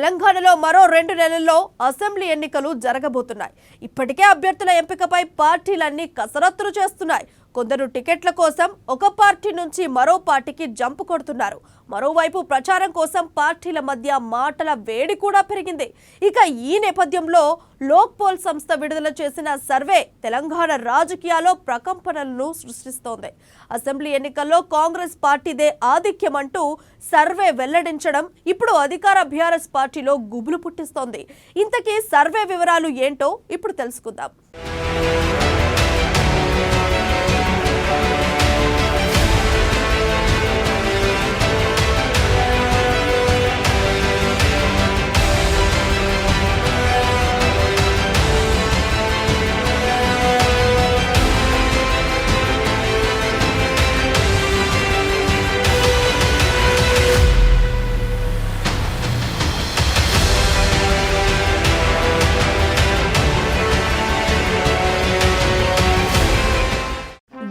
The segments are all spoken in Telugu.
తెలంగాణలో మరో 2 నెలల్లో అసెంబ్లీ ఎన్నికలు జరగబోతున్నాయి. ఇప్పటికే అభ్యర్థుల ఎంపికపై పార్టీలన్నీ కసరత్తులు చేస్తున్నాయి. కొందరు టికెట్ల కోసం ఒక పార్టీ నుంచి మరో పార్టీకి జంప్ కొడుతున్నారు. మరోవైపు ప్రచారం కోసం పార్టీల మధ్య మాటల వేడి కూడా పెరిగింది. ఇక ఈ నేపథ్యంలో లోక్పోల్ సంస్థ విడుదల చేసిన సర్వే తెలంగాణ రాజకీయాల్లో ప్రకంపనలను సృష్టిస్తోంది. అసెంబ్లీ ఎన్నికల్లో కాంగ్రెస్ పార్టీదే ఆధిక్యం అంటూ సర్వే వెల్లడించడం ఇప్పుడు అధికార బీఆర్ఎస్ పార్టీలో గుబులు పుట్టిస్తోంది. ఇంతకీ సర్వే వివరాలు ఏంటో ఇప్పుడు తెలుసుకుందాం.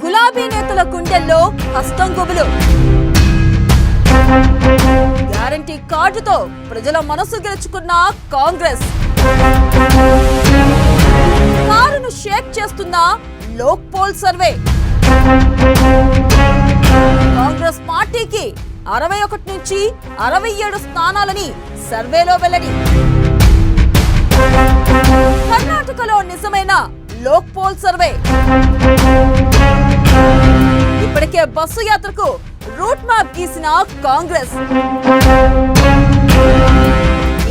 గులాబీ నేతల గుండెల్లో హస్తం గుబులు. గ్యారంటీ కార్డుతో ప్రజల మనసు గెలుచుకున్న కాంగ్రెస్, కారును షేక్ చేస్తున్న లోక్పోల్ సర్వే. కాంగ్రెస్ పార్టీకి 61 నుంచి 67 స్థానాలని సర్వేలో వెల్లడి. కర్ణాటకలో నిజమైన లోక్పోల్ సర్వే. ఇప్పటికే బస్సు యాత్రకు రూట్ మ్యాప్ గీసిన కాంగ్రెస్.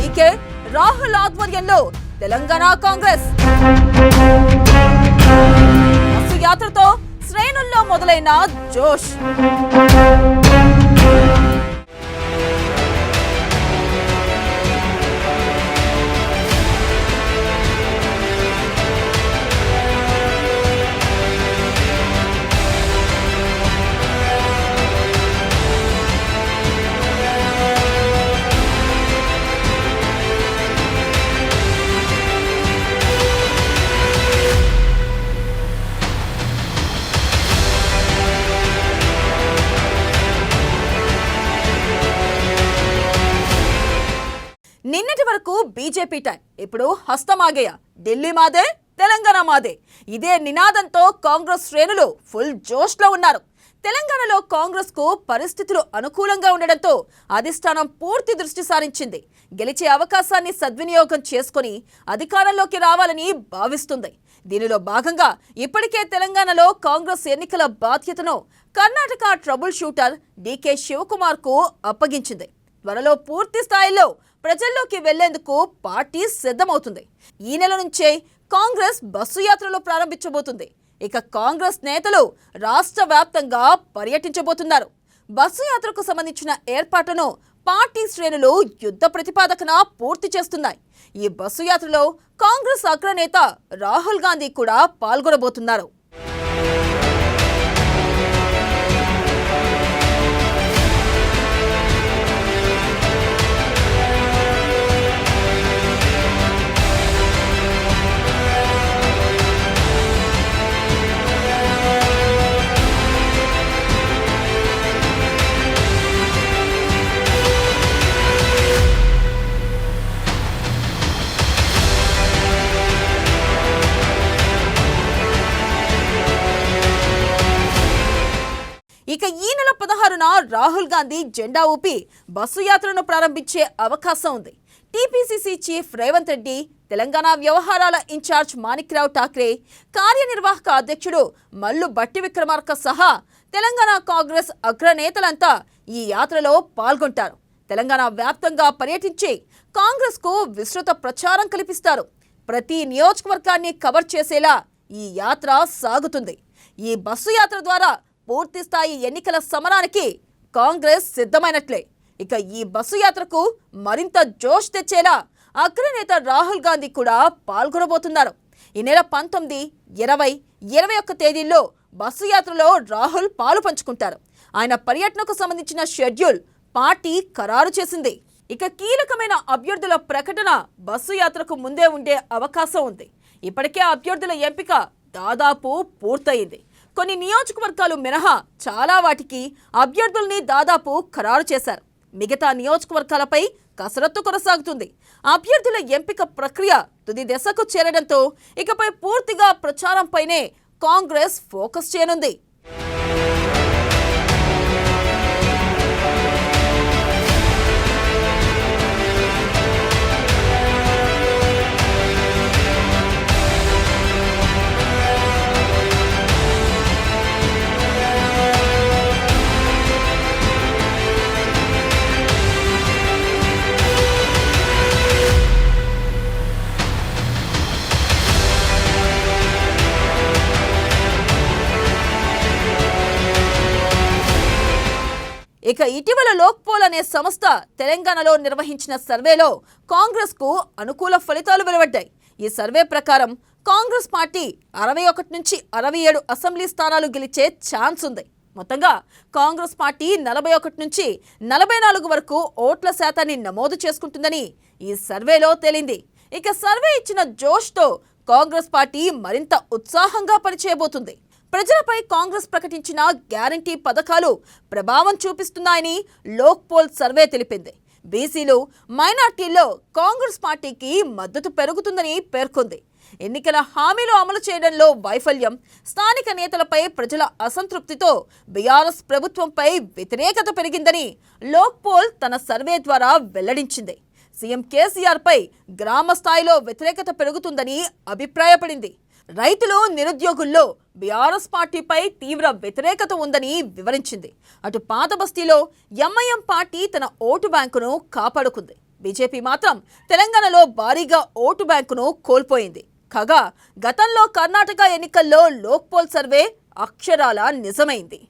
ఈకే రాహుల్ ఆధ్వర్యంలో తెలంగాణ కాంగ్రెస్. బస్సు యాత్రతో శ్రేణుల్లో మొదలైన జోష్. నిన్నటి వరకు బీజేపీ టైం, ఇప్పుడు హస్తమాగేయ. ఢిల్లీ మాదే, తెలంగాణ మాదే. ఇదే నినాదంతో కాంగ్రెస్ శ్రేణులు ఫుల్ జోష్లో ఉన్నారు. తెలంగాణలో కాంగ్రెస్ కు పరిస్థితులు అనుకూలంగా ఉండడంతో అధిష్టానం పూర్తి దృష్టి సారించింది. గెలిచే అవకాశాన్ని సద్వినియోగం చేసుకుని అధికారంలోకి రావాలని భావిస్తుంది. దీనిలో భాగంగా ఇప్పటికే తెలంగాణలో కాంగ్రెస్ ఎన్నికల బాధ్యతను కర్ణాటక ట్రబుల్ షూటర్ డీకే శివకుమార్ కు అప్పగించింది. త్వరలో పూర్తి స్థాయిలో ప్రజల్లోకి వెళ్లేందుకు పార్టీ సిద్ధమవుతుంది. ఈ నెల నుంచే కాంగ్రెస్ బస్సు యాత్రలు ప్రారంభించబోతుంది. ఇక కాంగ్రెస్ నేతలు రాష్ట్ర వ్యాప్తంగా పర్యటించబోతున్నారు. బస్సు యాత్రకు సంబంధించిన ఏర్పాట్లను పార్టీ శ్రేణులు యుద్ధ ప్రతిపాదకన పూర్తి చేస్తున్నాయి. ఈ బస్సు యాత్రలో కాంగ్రెస్ అగ్రనేత రాహుల్ గాంధీ కూడా పాల్గొనబోతున్నారు. ఇక ఈ నెల 16న రాహుల్ గాంధీ జెండా ఊపి బస్సు యాత్రను ప్రారంభించే అవకాశం ఉంది. టీపీసీసీ చీఫ్ రేవంత్ రెడ్డి, తెలంగాణ వ్యవహారాల ఇన్ఛార్జ్ మాణిక్రావు ఠాక్రే, కార్యనిర్వాహక అధ్యక్షుడు మల్లు భట్టి విక్రమార్క సహా తెలంగాణ కాంగ్రెస్ అగ్రనేతలంతా ఈ యాత్రలో పాల్గొంటారు. తెలంగాణ వ్యాప్తంగా పర్యటించి కాంగ్రెస్ కు విస్తృత ప్రచారం కల్పిస్తారు. ప్రతి నియోజకవర్గాన్ని కవర్ చేసేలా ఈ యాత్ర సాగుతుంది. ఈ బస్సు యాత్ర ద్వారా పూర్తి స్థాయి ఎన్నికల సమరానికి కాంగ్రెస్ సిద్ధమైనట్లే. ఇక ఈ బస్సు యాత్రకు మరింత జోష్ తెచ్చేలా అగ్రనేత రాహుల్ గాంధీ కూడా పాల్గొనబోతున్నారు. ఈ నెల 19, 20, 21 తేదీల్లో బస్సు యాత్రలో రాహుల్ పాలు పంచుకుంటారు. ఆయన పర్యటనకు సంబంధించిన షెడ్యూల్ పార్టీ ఖరారు చేసింది. ఇక కీలకమైన అభ్యర్థుల ప్రకటన బస్సు యాత్రకు ముందే ఉండే అవకాశం ఉంది. ఇప్పటికే అభ్యర్థుల ఎంపిక దాదాపు పూర్తయింది. కొన్ని నియోజకవర్గాలు మినహా చాలా వాటికి అభ్యర్థుల్ని దాదాపు ఖరారు చేశారు. మిగతా నియోజకవర్గాలపై కసరత్తు కొనసాగుతుంది. అభ్యర్థుల ఎంపిక ప్రక్రియ తుది దశకు చేరడంతో ఇకపై పూర్తిగా ప్రచారంపైనే కాంగ్రెస్ ఫోకస్ చేయనుంది. ఇక ఇటీవల లోక్పోల్ అనే సంస్థ తెలంగాణలో నిర్వహించిన సర్వేలో కాంగ్రెస్ కు అనుకూల ఫలితాలు వెలువడ్డాయి. ఈ సర్వే ప్రకారం కాంగ్రెస్ పార్టీ 61 నుంచి 67 అసెంబ్లీ స్థానాలు గెలిచే ఛాన్స్ ఉంది. మొత్తంగా కాంగ్రెస్ పార్టీ 41 నుంచి 44 వరకు ఓట్ల శాతాన్ని నమోదు చేసుకుంటుందని ఈ సర్వేలో తేలింది. ఇక సర్వే ఇచ్చిన జోష్తో కాంగ్రెస్ పార్టీ మరింత ఉత్సాహంగా పనిచేయబోతుంది. ప్రజలపై కాంగ్రెస్ ప్రకటించిన గ్యారంటీ పథకాలు ప్రభావం చూపిస్తున్నాయని లోక్పోల్ సర్వే తెలిపింది. బీసీలు, మైనార్టీల్లో కాంగ్రెస్ పార్టీకి మద్దతు పెరుగుతుందని పేర్కొంది. ఎన్నికల హామీలు అమలు చేయడంలో వైఫల్యం, స్థానిక నేతలపై ప్రజల అసంతృప్తితో బీఆర్ఎస్ ప్రభుత్వంపై వ్యతిరేకత పెరిగిందని లోక్పోల్ తన సర్వే ద్వారా వెల్లడించింది. సీఎం కేసీఆర్పై గ్రామ స్థాయిలో వ్యతిరేకత పెరుగుతుందని అభిప్రాయపడింది. రైతులు, నిరుద్యోగుల్లో బీఆర్ఎస్ పార్టీపై తీవ్ర వ్యతిరేకత ఉందని వివరించింది. అటు పాత బస్తీలో ఎంఐఎం పార్టీ తన ఓటు బ్యాంకును కాపాడుకుంది. బీజేపీ మాత్రం తెలంగాణలో భారీగా ఓటు బ్యాంకును కోల్పోయింది. కాగా గతంలో కర్ణాటక ఎన్నికల్లో లోక్పోల్ సర్వే అక్షరాల నిజమైంది.